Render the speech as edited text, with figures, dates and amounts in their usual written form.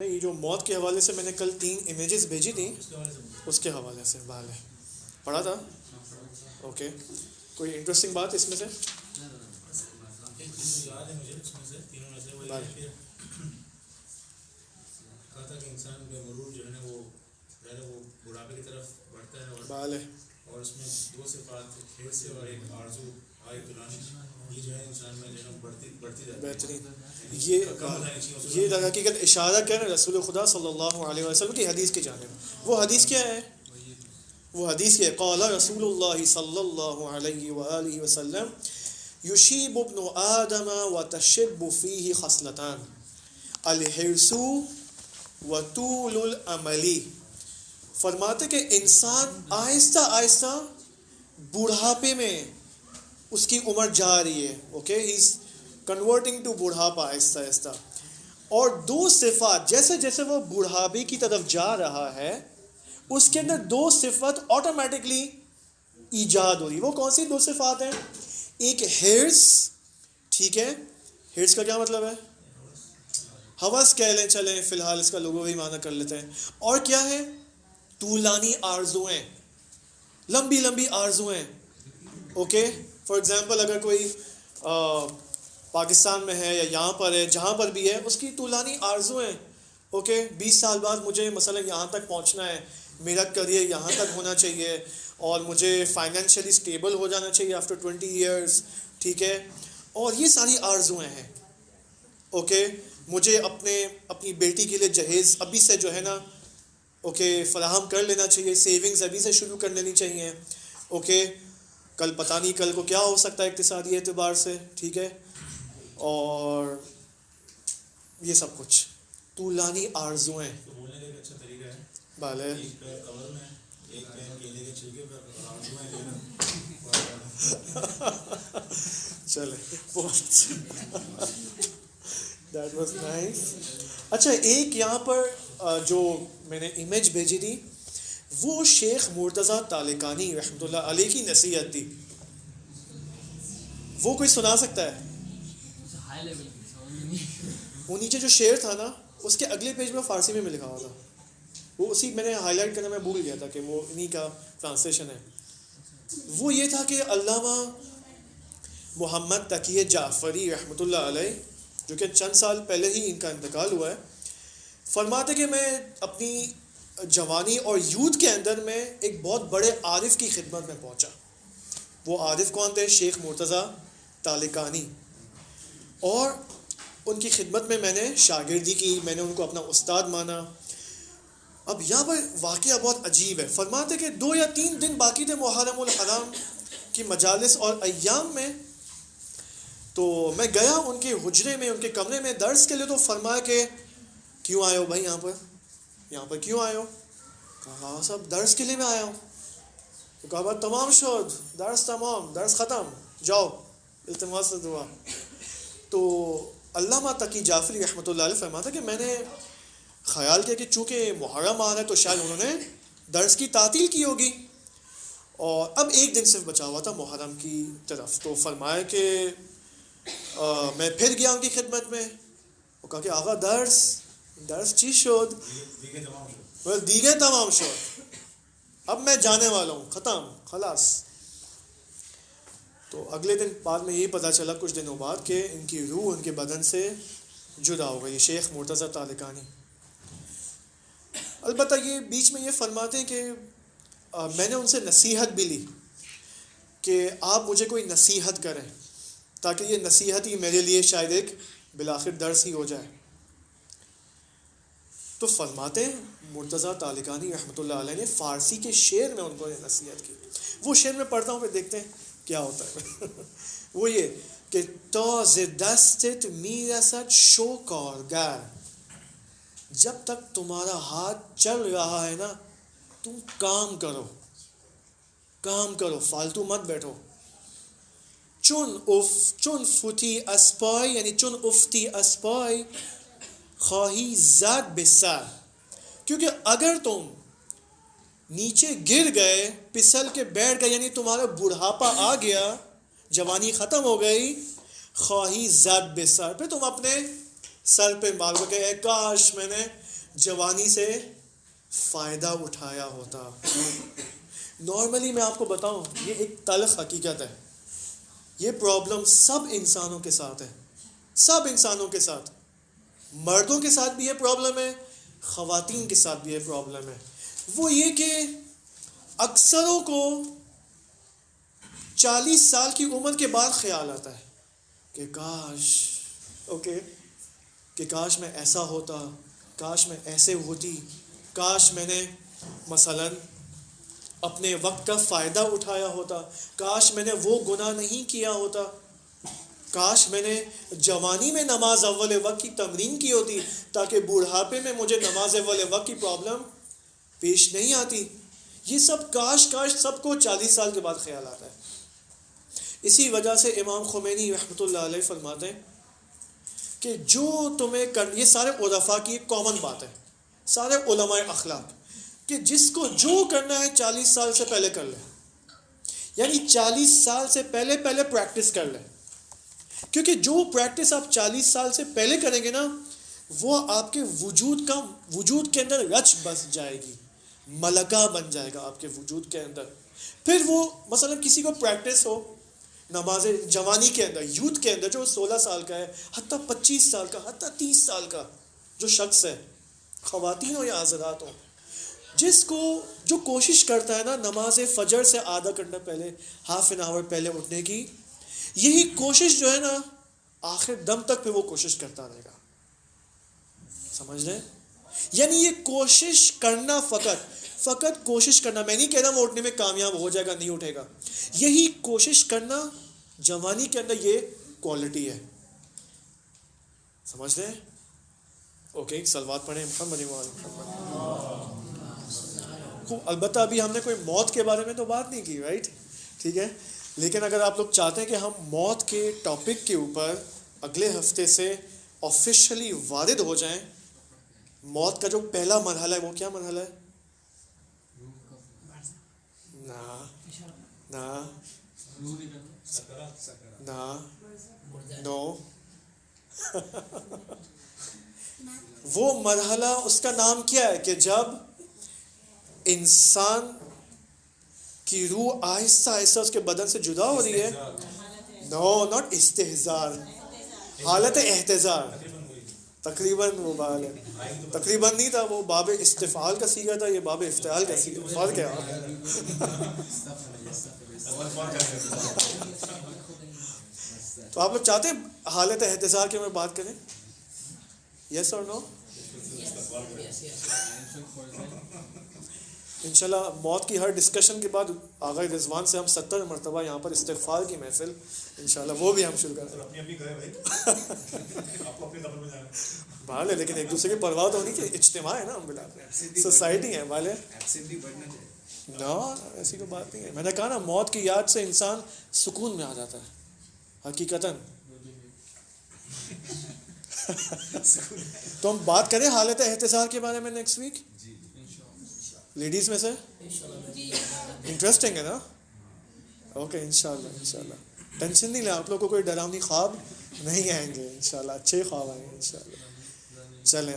یہ جو موت کے حوالے سے میں نے کل 3 امیجز بھیجی تھیں اس کے حوالے سے بھال ہے پڑھا تھا. اوکے, کوئی انٹرسٹنگ بات اس میں سے؟ بھال ہے اور اس میں 2 صفات کھیل سے اور ایک آرزو آئی دلانی یہ جو ہے انسان میں جو ہے بڑھتی جاتی ہے. بہترین. یہ در حقیقت اشارہ کیا ہے رسول خدا صلی اللہ علیہ وسلم کی حدیث کی جانب. وہ حدیث کیا ہے؟ وہ حدیث کیا ہے؟ قال رسول اللہ صلی اللہ علیہ وآلہ وسلم یشیب ابن آدم وتشب فیہ خصلتان الحرص وطول الامل. فرماتے کہ انسان آہستہ آہستہ بڑھاپے میں اس کی عمر جا رہی ہے. Okay, he is converting to بڑھاپا آہستہ آہستہ. اور 2 صفات جیسے جیسے وہ بڑھاپے کی طرف جا رہا ہے اس کے اندر 2 صفات آٹومیٹکلی ایجاد ہو رہی. وہ کون سی 2 صفات ہیں؟ ایک ہرس, ٹھیک ہے, ہرس کا کیا مطلب ہے؟ ہوس کہہ لیں, چلیں فی الحال اس کا لغوی معنی کر لیتے ہیں. اور کیا ہے؟ طولانی آرزوئیں, لمبی لمبی آرزوئیں. اوکے, فار ایگزامپل اگر کوئی پاکستان میں ہے یا یہاں پر ہے, جہاں پر بھی ہے, اس کی طولانی آرزوئیں. اوکے, 20 سال بعد مجھے مثلا یہاں تک پہنچنا ہے, میرا کریئر یہاں تک ہونا چاہیے, اور مجھے فائنینشلی اسٹیبل ہو جانا چاہیے آفٹر 20 ایئرس, ٹھیک ہے. اور یہ ساری آرزوئیں ہیں. اوکے, مجھے اپنی بیٹی کے لیے جہیز ابھی سے جو ہے نا اوکے فراہم کر لینا چاہیے, سیونگز ابھی سے شروع کر لینی چاہیے. اوکے, کل پتہ نہیں کل کو کیا ہو سکتا ہے اقتصادی اعتبار سے, ٹھیک ہے. اور یہ سب کچھ طولانی آرزوئیں. بولنے کا ایک اچھا طریقہ ہے, بالے ایک پیر قبر میں, ایک پیر کیلے کے چھلکے پر آرزوئیں لینا. چلے, بہت اچھا, دیٹ واز نائس. اچھا, ایک یہاں پر جو میں نے امیج بھیجی تھی وہ شیخ مرتضیٰ تالقانی رحمۃ اللہ علیہ کی نصیحت تھی. وہ کوئی سنا سکتا ہے؟ وہ نیچے جو شعر تھا نا اس کے اگلے پیج میں فارسی میں لکھا ہوا تھا. وہ اسی میں نے ہائی لائٹ کرنا میں بھول گیا تھا کہ وہ انہی کا ٹرانسلیشن ہے. وہ یہ تھا کہ علامہ محمد تقی جعفری رحمۃ اللہ علیہ, جو کہ چند سال پہلے ہی ان کا انتقال ہوا ہے, فرماتے کہ میں اپنی جوانی اور یوتھ کے اندر میں ایک بہت بڑے عارف کی خدمت میں پہنچا. وہ عارف کون تھے؟ شیخ مرتضیٰ تالقانی. اور ان کی خدمت میں نے شاگردی کی, میں نے ان کو اپنا استاد مانا. اب یہاں پر واقعہ بہت عجیب ہے. فرماتے کہ 2 یا 3 دن باقی تھے محرم الحرام کی مجالس اور ایام میں, تو میں گیا ان کے حجرے میں, ان کے کمرے میں درس کے لیے. تو فرمایا کہ کیوں آئے ہو بھائی یہاں پر کیوں آئے ہو؟ کہا صاحب درس کے لیے میں آیا ہوں. تو کہا بات تمام شد, درس تمام, درس ختم, جاؤ التماس دعا. تو علامہ تقی جعفری رحمۃ اللہ علیہ فرماتا کہ میں نے خیال کیا کہ چونکہ محرم آ رہا ہے تو شاید انہوں نے درس کی تعطیل کی ہوگی, اور اب 1 دن صرف بچا ہوا تھا محرم کی طرف. تو فرمایا کہ میں پھر گیا ان کی خدمت میں. وہ کہا کہ آقا درس چیز شد, دیگے تمام شد, اب میں جانے والا ہوں, ختم خلاص. تو اگلے دن بعد میں یہی پتہ چلا کچھ دنوں بعد کہ ان کی روح ان کے بدن سے جدا ہو گئی, شیخ مرتضیٰ تالقانی. البتہ یہ بیچ میں یہ فرماتے ہیں کہ میں نے ان سے نصیحت بھی لی کہ آپ مجھے کوئی نصیحت کریں تاکہ یہ نصیحت ہی میرے لیے شاید ایک بالآخر درس ہی ہو جائے. تو فرماتے ہیں مرتضیٰ تالقانی رحمۃ اللہ علیہ نے فارسی کے شعر میں ان کو نصیحت کی. وہ شعر میں پڑھتا ہوں, پھر دیکھتے ہیں کیا ہوتا ہے. وہ یہ کہ تاز دستت میرسد شو کارگر, جب تک تمہارا ہاتھ چل رہا ہے نا تم کام کرو, فالتو مت بیٹھو. چون فتی اسپای, یعنی چون افتی اسپای خواہی زد بسر, کیونکہ اگر تم نیچے گر گئے, پسل کے بیٹھ گئے, یعنی تمہارا بڑھاپا آ گیا, جوانی ختم ہو گئی, خواہی زد بسر, پھر تم اپنے سر پہ مارو کہ اے کاش میں نے جوانی سے فائدہ اٹھایا ہوتا. نارملی میں آپ کو بتاؤں، یہ ایک تلخ حقیقت ہے، یہ پرابلم سب انسانوں کے ساتھ ہے، سب انسانوں کے ساتھ. مردوں کے ساتھ بھی یہ پرابلم ہے، خواتین کے ساتھ بھی یہ پرابلم ہے. وہ یہ کہ اکثروں کو 40 سال کی عمر کے بعد خیال آتا ہے کہ کاش میں ایسا ہوتا، کاش میں ایسے ہوتی، کاش میں نے مثلاً اپنے وقت کا فائدہ اٹھایا ہوتا، کاش میں نے وہ گناہ نہیں کیا ہوتا، کاش میں نے جوانی میں نماز اول وقت کی تمرین کی ہوتی تاکہ بوڑھاپے میں مجھے نماز اول وقت کی پرابلم پیش نہیں آتی. یہ سب کاش سب کو 40 سال کے بعد خیال آتا ہے. اسی وجہ سے امام خمینی رحمۃ اللہ علیہ فرماتے ہیں کہ جو تمہیں یہ سارے عرفاء کی ایک کامن بات ہے، سارے علماء اخلاق، کہ جس کو جو کرنا ہے 40 سال سے پہلے کر لے. یعنی 40 سال سے پہلے پریکٹس کر لے، کیونکہ جو پریکٹس آپ 40 سال سے پہلے کریں گے نا، وہ آپ کے وجود کے اندر رچ بس جائے گی، ملکہ بن جائے گا آپ کے وجود کے اندر. پھر وہ مثلا کسی کو پریکٹس ہو نماز جوانی کے اندر، یوتھ کے اندر، جو 16 سال کا ہے، حتیٰ 25 سال کا، حتیٰ 30 سال کا جو شخص ہے، خواتین ہو یا حضرات ہو، جو کوشش کرتا ہے نا نماز فجر سے آدھا گھنٹہ پہلے، ہاف این آور پہلے اٹھنے کی، یہی کوشش جو ہے نا آخر دم تک پہ وہ کوشش کرتا رہے گا. سمجھ رہے ہیں؟ یعنی یہ کوشش کرنا، فقط کوشش کرنا. میں نہیں کہہ رہا وہ اٹھنے میں کامیاب ہو جائے گا، نہیں اٹھے گا. یہی کوشش کرنا جوانی کے اندر یہ کوالٹی ہے. سمجھ رہے ہیں؟ اوکے، صلوات پڑھیں محمد محمد. البتہ ابھی ہم نے کوئی موت کے بارے میں تو بات نہیں کی، رائٹ؟ ٹھیک ہے، لیکن اگر آپ لوگ چاہتے ہیں کہ ہم موت کے ٹاپک کے اوپر اگلے ہفتے سے آفیشلی وارد ہو جائیں، موت کا جو پہلا مرحلہ ہے وہ کیا مرحلہ ہے؟ نو وہ مرحلہ، اس کا نام کیا ہے کہ جب انسان کی روح آہستہ آہستہ اس کے بدن سے جدا ہو رہی ہے. نو، ناٹ استحزار، حالت احتضار. تقریباً وہ بات ہے، تقریباً نہیں تھا، وہ باب استفعال کا صیغہ تھا، یہ باب افتعال کا صیغہ. فرق ہے. تو آپ لوگ چاہتے ہیں حالت احتضار کے میں بات کریں؟ یس اور نو؟ انشاءاللہ موت کی ہر ڈسکشن کے بعد آغا رضوان سے ہم 70 مرتبہ یہاں پر استغفار کی محفل انشاءاللہ وہ بھی ہم شروع کریں بھالے. لیکن ایک دوسرے کی پرواہ تو نہیں کہ اجتماع ہے نا، ہم بلا سوسائٹی ہے بھالے. نو، ایسی کوئی بات نہیں ہے. میں نے کہا نا موت کی یاد سے انسان سکون میں آ جاتا ہے حقیقتاً. تو ہم بات کریں حالت احتضار کے بارے میں نیکسٹ ویک. لیڈیز میں سے انٹرسٹنگ ہے نا؟ اوکے، انشاءاللہ. ٹینشن نہیں لیں، آپ لوگوں کو کوئی ڈراؤنی خواب نہیں آئیں گے انشاءاللہ، اچھے خواب آئیں گے انشاءاللہ. چلیں.